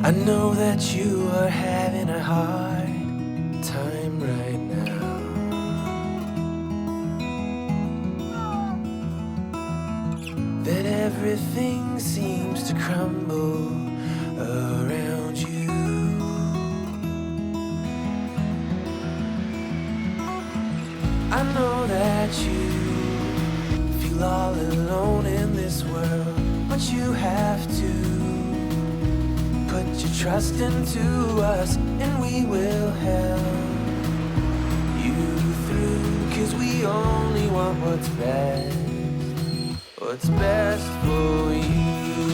I know that you are having a hard time right now. That everything seems to crumble around you. I know that you feel all alone in this world, but you have to put your trust into us, and we will help you through. 'Cause we only want what's best for you.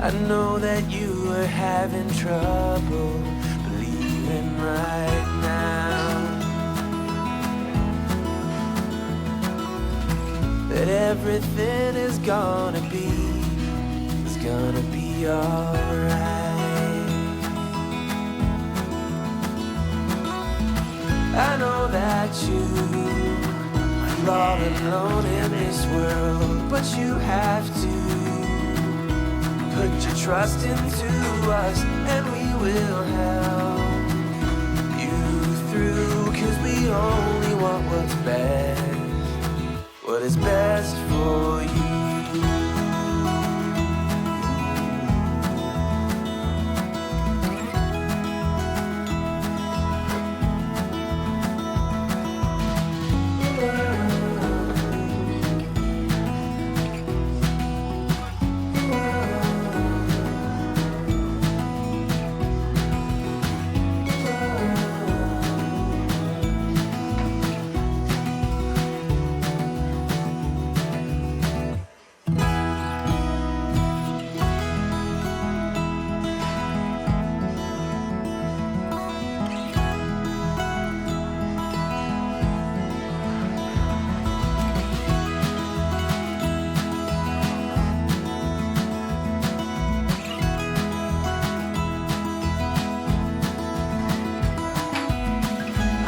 I know that you are having trouble believing right now that everything is gonna be alright. I know that you are all alone in this world, but you have to put your trust into us, and we will help you through. 'Cause we only want what is best for you.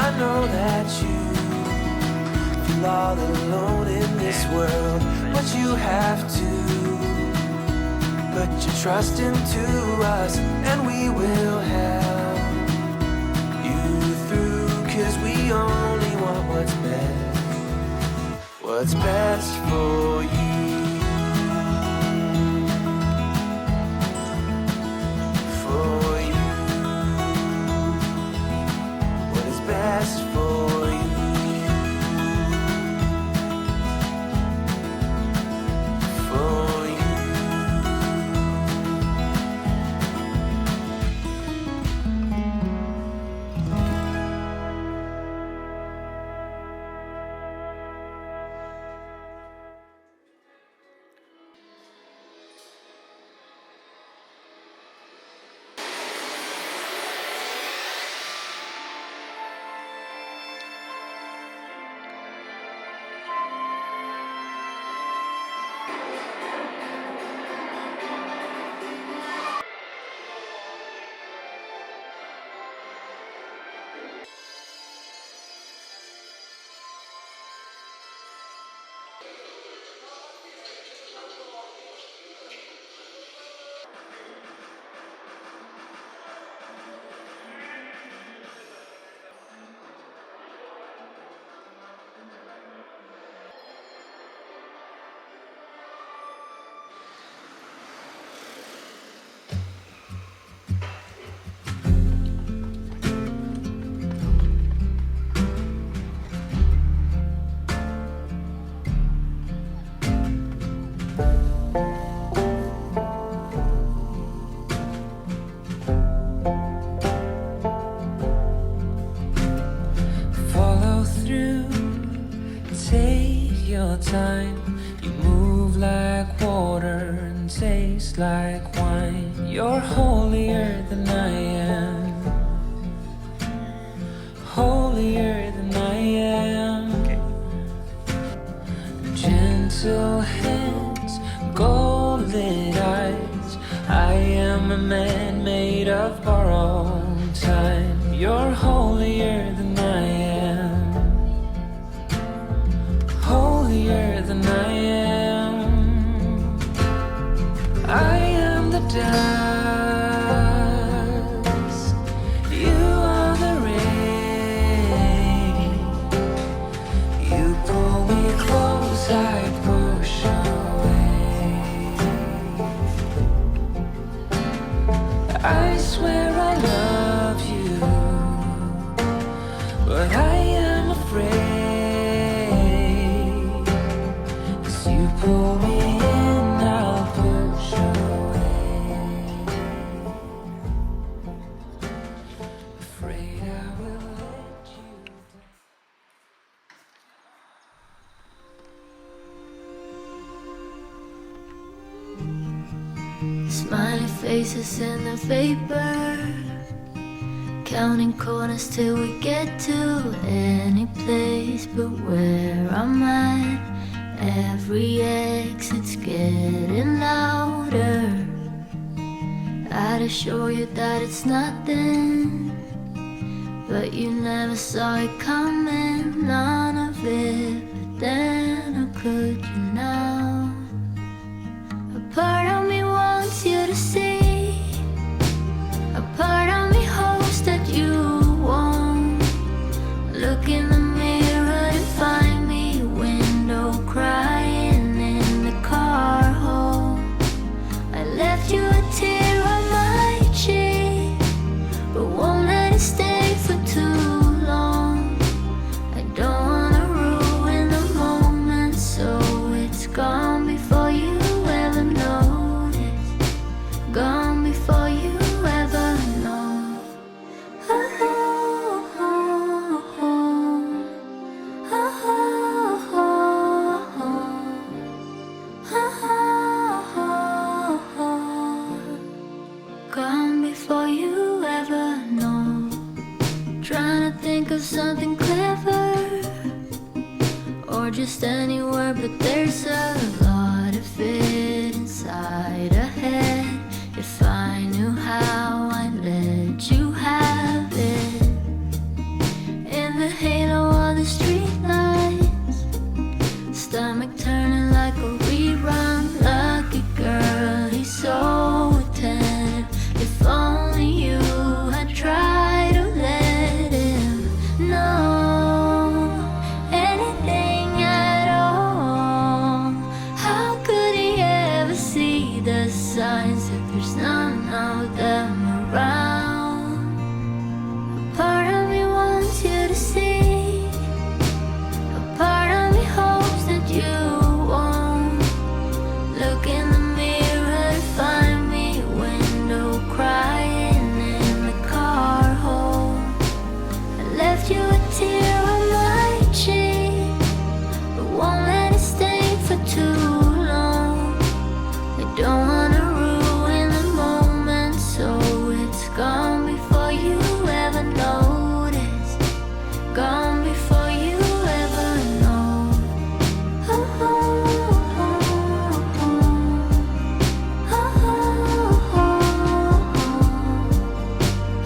I know that you feel all alone in this world, but you have to put your trust into us, and we will help you through. 'Cause we only want what's best for you. Best for you. For you. Your time, you move like water and taste like wine. You're holier than I am, holier than I am. Gentle hands, golden eyes. I am a man made of borrowed time. You're holier than I am. dust. You are the rain. You pull me close, I push away. I swear I love you, but I am afraid. 'Cause you pull me in, I'll push away. Afraid I will let you down. Smiley faces in the vapor, counting corners till we get to any place but where I'm at. Every exit's getting louder. I'd assure you that it's nothing, but you never saw it coming, none of it. But then how could you now? A part of me wants you to see, a part of me hopes that you won't look in the mirror and find me window crying in the car home. I left you a tear on my cheek, but won't let it stay for too long. I don't wanna ruin the moment, so it's gone before you ever notice, gone before you ever know. Oh, oh, oh, oh, oh, oh. Gone before you ever know. Trying to think of something clever, or just any word, but there's a lot of it inside a head. If I knew how, I'd let you have it. In the halo of the street lights, stomach turning like a rerun. Lucky girl, he's so attentive. If only you had tried to let him know anything at all. How could he ever see the signs if there's none of them around? A part of me wants you to see, a part of me hopes that you won't look in the mirror and find me window crying in the car home. I left you a tear on my cheek, but won't let it stay for too long. I don't wanna ruin the moment, so it's gone before you ever notice, gone before you ever know. Oh, oh, oh, oh. Oh, oh, oh, oh.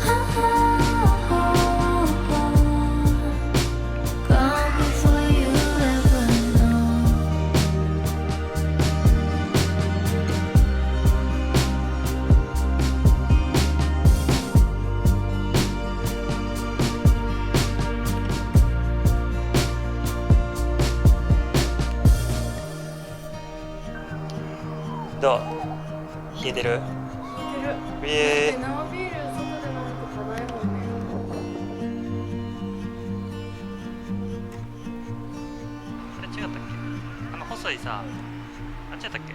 Oh, oh, oh. Gone before you ever know.どう？冷えてる？いける。え生ビール外で飲むと辛いもんね。あれ違ったっけ？細いさ、あっちやったっけ？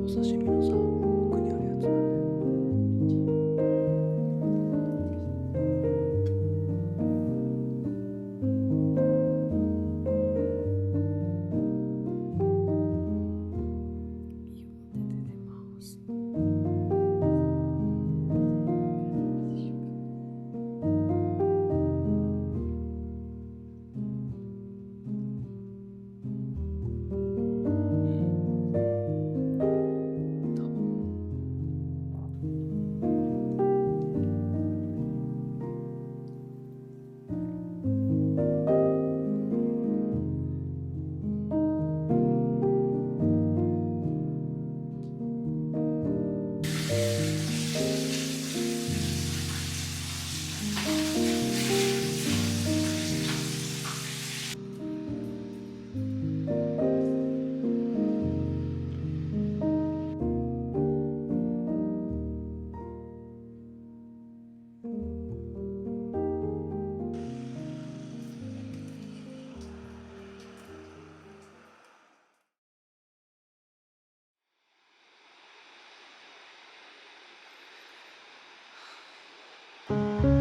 刺身のさ奥にあるやつなんで。出てます。多分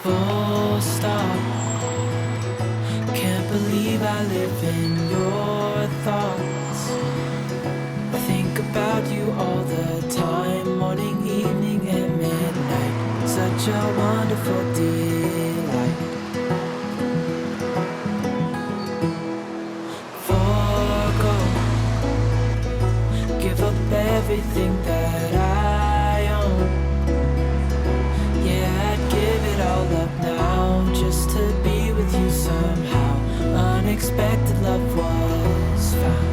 Full stop. Can't believe I live in your thoughts. I think about you all the time, morning, evening, and midnight. Such a wonderful delight. Forgo, give up everything that I own. Yeah, I'd give it all up now just to be with you somehow. Unexpected love was found.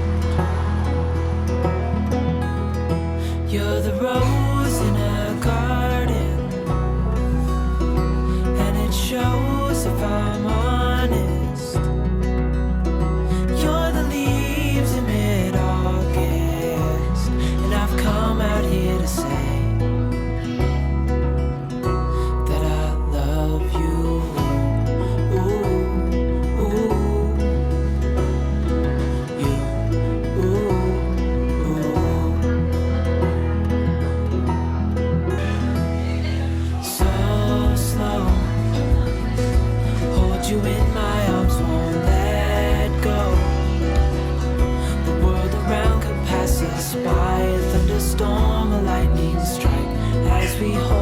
You're the rose in a garden, and it shows if I'm honest. You're the leaves in mid-August, and I've come out here to say that I love you. Ooh, ooh, you, ooh, ooh. So slow, hold you in my arms, won't let go. The world around could pass us by, a thunderstorm, a lightning strike as we hold